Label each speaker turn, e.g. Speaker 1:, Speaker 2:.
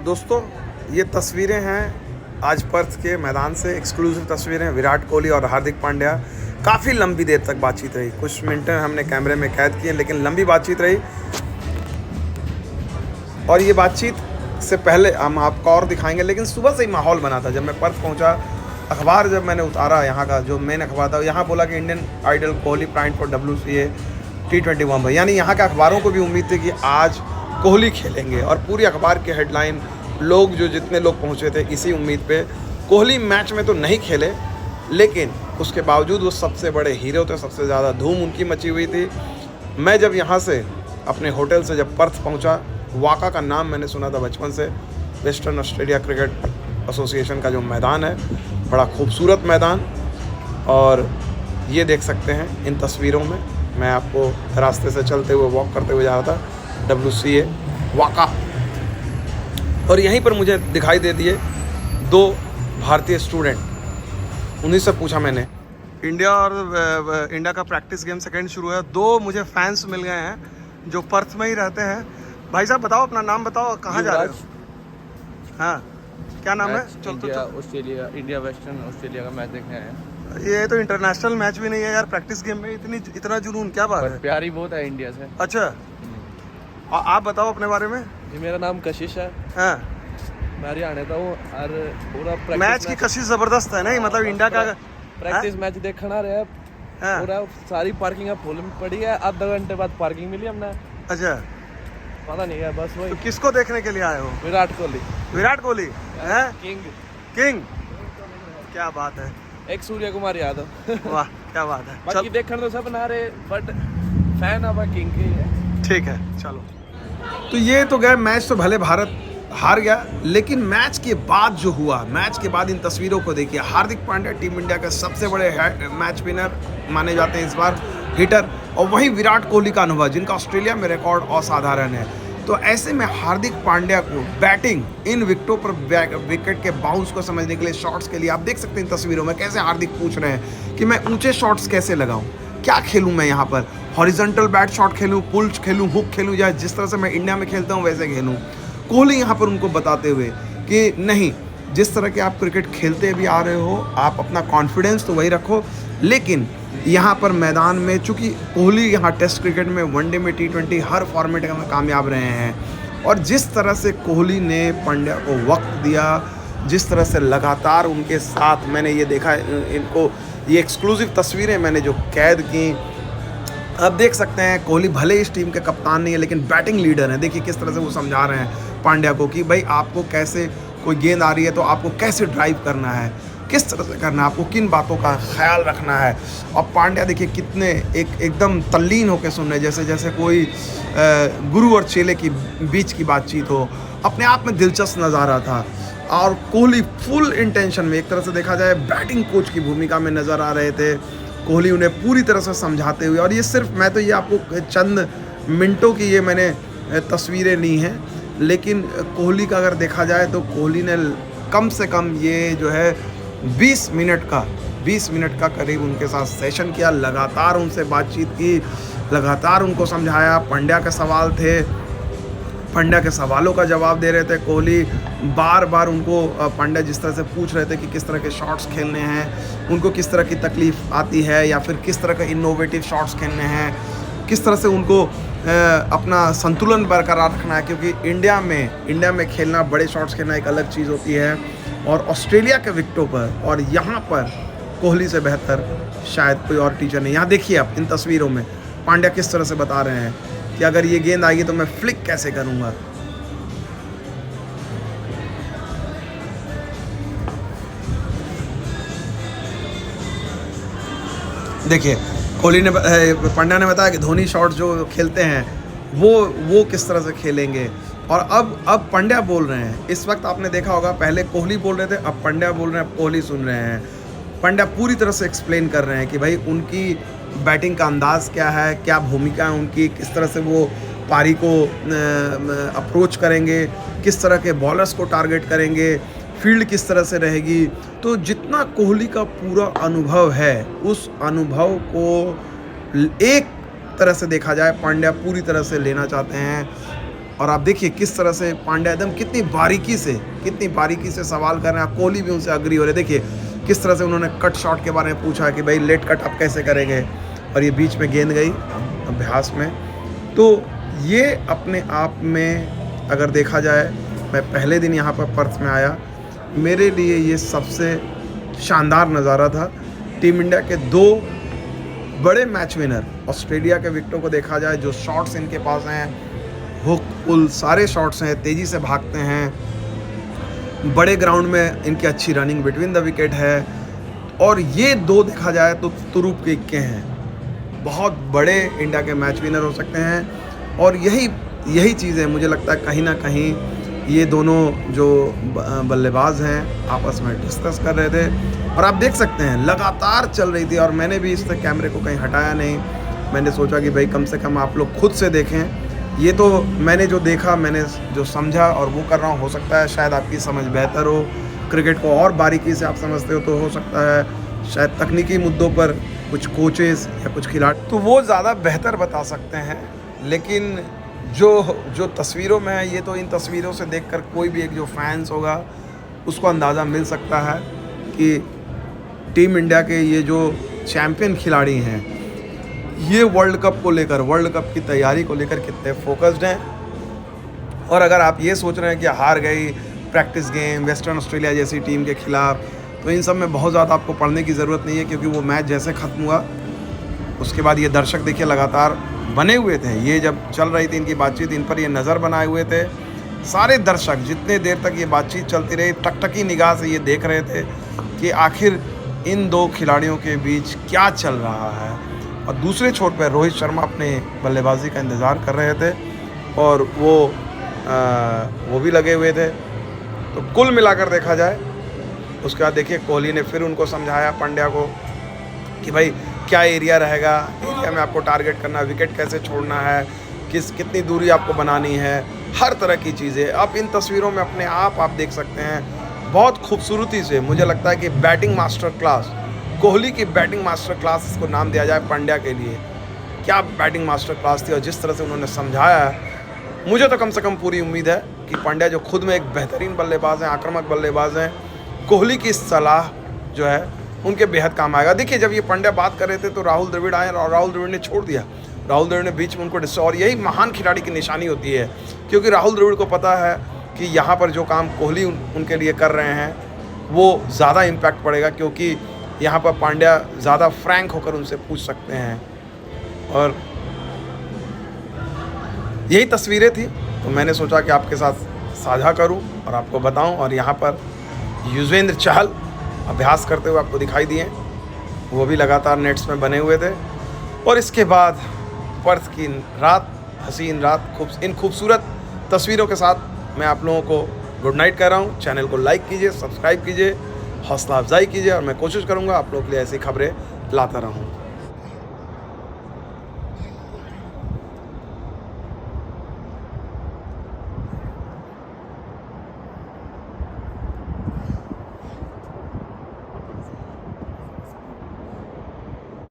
Speaker 1: दोस्तों ये तस्वीरें हैं आज पर्थ के मैदान से, एक्सक्लूसिव तस्वीरें। विराट कोहली और हार्दिक पांड्या, काफ़ी लंबी देर तक बातचीत रही। कुछ मिनट हमने कैमरे में कैद किए, लेकिन लंबी बातचीत रही। और ये बातचीत से पहले हम आपको और दिखाएंगे, लेकिन सुबह से ही माहौल बना था। जब मैं पर्थ पहुंचा, अखबार जब मैंने उतारा, यहाँ का जो मेन अखबार था, यहाँ बोला कि इंडियन आइडल कोहली प्राइंड फॉर WCA T20 वॉर्म। यानी यहाँ के अखबारों को भी उम्मीद थी कि आज कोहली खेलेंगे, और पूरी अखबार की हेडलाइन, लोग जो जितने लोग पहुँचे थे इसी उम्मीद पे। कोहली मैच में तो नहीं खेले, लेकिन उसके बावजूद वो सबसे बड़े हीरो थे, सबसे ज़्यादा धूम उनकी मची हुई थी। मैं जब यहाँ से अपने होटल से जब पर्थ पहुँचा, वाका का नाम मैंने सुना था बचपन से, वेस्टर्न ऑस्ट्रेलिया क्रिकेट एसोसिएशन का जो मैदान है, बड़ा खूबसूरत मैदान। और ये देख सकते हैं इन तस्वीरों में, मैं आपको रास्ते से चलते हुए, वॉक करते हुए जा रहा था WCA वाका, और यहीं पर मुझे दिखाई दे दिए दो भारतीय स्टूडेंट। उन्हीं से पूछा मैंने, इंडिया और इंडिया का प्रैक्टिस गेम सेकेंड शुरू है। दो मुझे फैंस मिल गए हैं जो पर्थ में ही रहते हैं। भाई साहब बताओ, अपना नाम बताओ, कहाँ जा रहे हो? हाँ, क्या नाम है?
Speaker 2: ऑस्ट्रेलिया, इंडिया वेस्टर्न ऑस्ट्रेलिया का मैच देखने आए।
Speaker 1: ये तो इंटरनेशनल मैच भी नहीं है यार, प्रैक्टिस गेम में इतना जुनून, क्या बात है?
Speaker 2: प्यारी बहुत है इंडिया से।
Speaker 1: अच्छा, आप बताओ अपने बारे में।
Speaker 2: जी, मेरा नाम कशिश है।
Speaker 1: हाँ,
Speaker 2: मैं हरियाणा का हूँ। और पूरा
Speaker 1: मैच की कशिश जबरदस्त है नहीं? मतलब इंडिया का
Speaker 2: प्रैक्टिस मैच देखना रहे। पूरा सारी पार्किंग फुल पड़ी है। आधा घंटे बाद पार्किंग मिली हमने।
Speaker 1: अच्छा,
Speaker 2: पता नहीं है, बस वही।
Speaker 1: तो किसको देखने के लिए आए हो?
Speaker 2: विराट कोहली।
Speaker 1: विराट कोहली है किंग, क्या बात है।
Speaker 2: एक सूर्य कुमार यादव।
Speaker 1: वाह, क्या बात है।
Speaker 2: बाकी देखने तो सब ना रहे, बट फैन अब किंग की है।
Speaker 1: ठीक है, चलो। तो ये तो गए मैच, तो भले भारत हार गया, लेकिन मैच के बाद जो हुआ, मैच के बाद इन तस्वीरों को देखिए। हार्दिक पांड्या टीम इंडिया के सबसे बड़े मैच विनर माने जाते हैं इस बार, हिटर, और वहीं विराट कोहली का अनुभव, जिनका ऑस्ट्रेलिया में रिकॉर्ड असाधारण है। तो ऐसे में हार्दिक पांड्या को बैटिंग इन विकेटों पर विकेट के बाउंस को समझने के लिए, शॉट्स के लिए, आप देख सकते हैं इन तस्वीरों में कैसे हार्दिक पूछ रहे हैं कि मैं ऊंचे शॉट्स कैसे लगाऊं, क्या खेलूं मैं यहाँ पर, हॉरिजॉन्टल बैट शॉट खेलूं, पुल्स खेलूं, हुक खेलूं, या जिस तरह से मैं इंडिया में खेलता हूँ वैसे खेलूं। कोहली यहाँ पर उनको बताते हुए कि नहीं, जिस तरह के आप क्रिकेट खेलते भी आ रहे हो, आप अपना कॉन्फिडेंस तो वही रखो, लेकिन यहाँ पर मैदान में, चूँकि कोहली यहाँ टेस्ट क्रिकेट में, वनडे में, T20 हर फॉर्मेट में कामयाब रहे हैं। और जिस तरह से कोहली ने पांड्या को वक्त दिया, जिस तरह से लगातार उनके साथ, मैंने ये देखा इनको, ये एक्सक्लूसिव तस्वीरें मैंने जो कैद की। अब देख सकते हैं कोहली भले इस टीम के कप्तान नहीं है, लेकिन बैटिंग लीडर हैं। देखिए किस तरह से वो समझा रहे हैं पांड्या को कि भाई आपको कैसे, कोई गेंद आ रही है तो आपको कैसे ड्राइव करना है, किस तरह से करना है, आपको किन बातों का ख्याल रखना है। और पांड्या देखिए कितने एकदम तल्लीन होकर सुन रहे, जैसे जैसे कोई गुरु और चेले की बीच की बातचीत हो। अपने आप में दिलचस्प नज़ारा था। और कोहली फुल इंटेंशन में, एक तरह से देखा जाए बैटिंग कोच की भूमिका में नज़र आ रहे थे। कोहली उन्हें पूरी तरह से समझाते हुए, और ये सिर्फ, मैं तो ये आपको चंद मिनटों की ये मैंने तस्वीरें ली हैं, लेकिन कोहली का अगर देखा जाए तो कोहली ने कम से कम ये जो है 20 मिनट का करीब उनके साथ सेशन किया। लगातार उनसे बातचीत की, लगातार उनको समझाया। पांड्या के सवाल थे, पांड्या के सवालों का जवाब दे रहे थे कोहली। बार बार उनको पांड्या जिस तरह से पूछ रहे थे कि किस तरह के शॉट्स खेलने हैं, उनको किस तरह की तकलीफ आती है, या फिर किस तरह के इनोवेटिव शॉट्स खेलने हैं, किस तरह से उनको अपना संतुलन बरकरार रखना है। क्योंकि इंडिया में खेलना, बड़े शॉट्स खेलना एक अलग चीज़ होती है, और ऑस्ट्रेलिया के विकेटों पर, और यहाँ पर कोहली से बेहतर शायद कोई और टीचर नहीं। यहाँ देखिए आप इन तस्वीरों में पांड्या किस तरह से बता रहे हैं कि अगर ये गेंद आएगी तो मैं फ्लिक कैसे करूँगा। देखिए कोहली ने, पांड्या ने बताया कि धोनी शॉट जो खेलते हैं वो किस तरह से खेलेंगे। और अब पांड्या बोल रहे हैं। इस वक्त आपने देखा होगा, पहले कोहली बोल रहे थे, अब पांड्या बोल रहे हैं, अब कोहली सुन रहे हैं। पांड्या पूरी तरह से एक्सप्लेन कर रहे हैं कि भाई उनकी बैटिंग का अंदाज़ क्या है, क्या भूमिका है उनकी, किस तरह से वो पारी को अप्रोच करेंगे, किस तरह के बॉलर्स को टारगेट करेंगे, फील्ड किस तरह से रहेगी। तो जितना कोहली का पूरा अनुभव है, उस अनुभव को एक तरह से देखा जाए पांड्या पूरी तरह से लेना चाहते हैं। और आप देखिए किस तरह से पांड्या एकदम कितनी बारीकी से सवाल कर रहे हैं। कोहली भी उनसे अग्री हो रहे। देखिए किस तरह से उन्होंने कट शॉट के बारे में पूछा कि भाई लेट कट आप कैसे करेंगे, और ये बीच में गेंद गई अभ्यास में। तो ये अपने आप में अगर देखा जाए, मैं पहले दिन यहाँ पर पर्थ में आया, मेरे लिए ये सबसे शानदार नज़ारा था। टीम इंडिया के 2 बड़े मैच विनर, ऑस्ट्रेलिया के विकेटों को देखा जाए, जो शॉट्स इनके पास हैं, हुक पुल सारे शॉट्स हैं, तेज़ी से भागते हैं, बड़े ग्राउंड में इनकी अच्छी रनिंग बिटवीन द विकेट है। और ये 2 देखा जाए तो तुरुप के इक्के हैं, बहुत बड़े इंडिया के मैच विनर हो सकते हैं। और यही चीज़ है, मुझे लगता है कहीं ना कहीं ये दोनों जो बल्लेबाज हैं आपस में डिस्कस कर रहे थे। और आप देख सकते हैं लगातार चल रही थी, और मैंने भी इससे कैमरे को कहीं हटाया नहीं। मैंने सोचा कि भाई कम से कम आप लोग खुद से देखें। ये तो मैंने जो देखा, मैंने जो समझा और वो कर रहा हूँ। हो सकता है शायद आपकी समझ बेहतर हो, क्रिकेट को और बारीकी से आप समझते हो, तो हो सकता है शायद तकनीकी मुद्दों पर कुछ कोचेस या कुछ खिलाड़ी तो वो ज़्यादा बेहतर बता सकते हैं। लेकिन जो तस्वीरों में है, ये तो इन तस्वीरों से देखकर कोई भी एक जो फैंस होगा उसको अंदाज़ा मिल सकता है कि टीम इंडिया के ये जो चैम्पियन खिलाड़ी हैं, ये वर्ल्ड कप को लेकर, वर्ल्ड कप की तैयारी को लेकर कितने फोकस्ड हैं। और अगर आप ये सोच रहे हैं कि हार गई प्रैक्टिस गेम वेस्टर्न ऑस्ट्रेलिया जैसी टीम के खिलाफ, तो इन सब में बहुत ज़्यादा आपको पढ़ने की ज़रूरत नहीं है, क्योंकि वो मैच जैसे ख़त्म हुआ उसके बाद ये दर्शक देखिए लगातार बने हुए थे। ये जब चल रही थी इनकी बातचीत, इन पर ये नज़र बनाए हुए थे। सारे दर्शक जितने देर तक ये बातचीत चलती रही, टकटकी निगाह से ये देख रहे थे कि आखिर इन 2 खिलाड़ियों के बीच क्या चल रहा है। और दूसरे छोर पर रोहित शर्मा अपने बल्लेबाजी का इंतज़ार कर रहे थे, और वो भी लगे हुए थे। तो कुल मिलाकर देखा जाए, उसके बाद देखिए कोहली ने फिर उनको समझाया पांड्या को कि भाई क्या एरिया रहेगा, एरिया में आपको टारगेट करना है, विकेट कैसे छोड़ना है, कितनी दूरी आपको बनानी है, हर तरह की चीज़ें आप इन तस्वीरों में अपने आप देख सकते हैं। बहुत खूबसूरती से, मुझे लगता है कि बैटिंग मास्टर क्लास, कोहली की बैटिंग मास्टर क्लास इसको नाम दिया जाए पांड्या के लिए। क्या बैटिंग मास्टर क्लास थी, और जिस तरह से उन्होंने समझाया है, मुझे तो कम से कम पूरी उम्मीद है कि पांड्या जो खुद में एक बेहतरीन बल्लेबाज हैं, आक्रामक बल्लेबाज हैं, कोहली की सलाह जो है उनके बेहद काम आएगा। देखिए जब ये पांड्या बात कर रहे थे तो राहुल द्रविड़ आए, और राहुल द्रविड़ ने छोड़ दिया। राहुल द्रविड़ ने बीच में उनको डिस्टर्ब, और यही महान खिलाड़ी की निशानी होती है, क्योंकि राहुल द्रविड़ को पता है कि यहाँ पर जो काम कोहली उनके लिए कर रहे हैं वो ज़्यादा इम्पैक्ट पड़ेगा, क्योंकि यहाँ पर पांड्या ज़्यादा फ्रैंक होकर उनसे पूछ सकते हैं। और यही तस्वीरें थी, तो मैंने सोचा कि आपके साथ साझा करूं और आपको बताऊं। और यहाँ पर युजवेंद्र चहल अभ्यास करते हुए आपको दिखाई दिए, वो भी लगातार नेट्स में बने हुए थे। और इसके बाद पर्थ की रात, हसीन रात, इन खूबसूरत तस्वीरों के साथ मैं आप लोगों को गुड नाइट कह रहा हूँ। चैनल को लाइक कीजिए, सब्सक्राइब कीजिए, हौसला अफजाई कीजिए, और मैं कोशिश करूँगा आप लोगों के लिए ऐसी खबरें लाता रहूँ।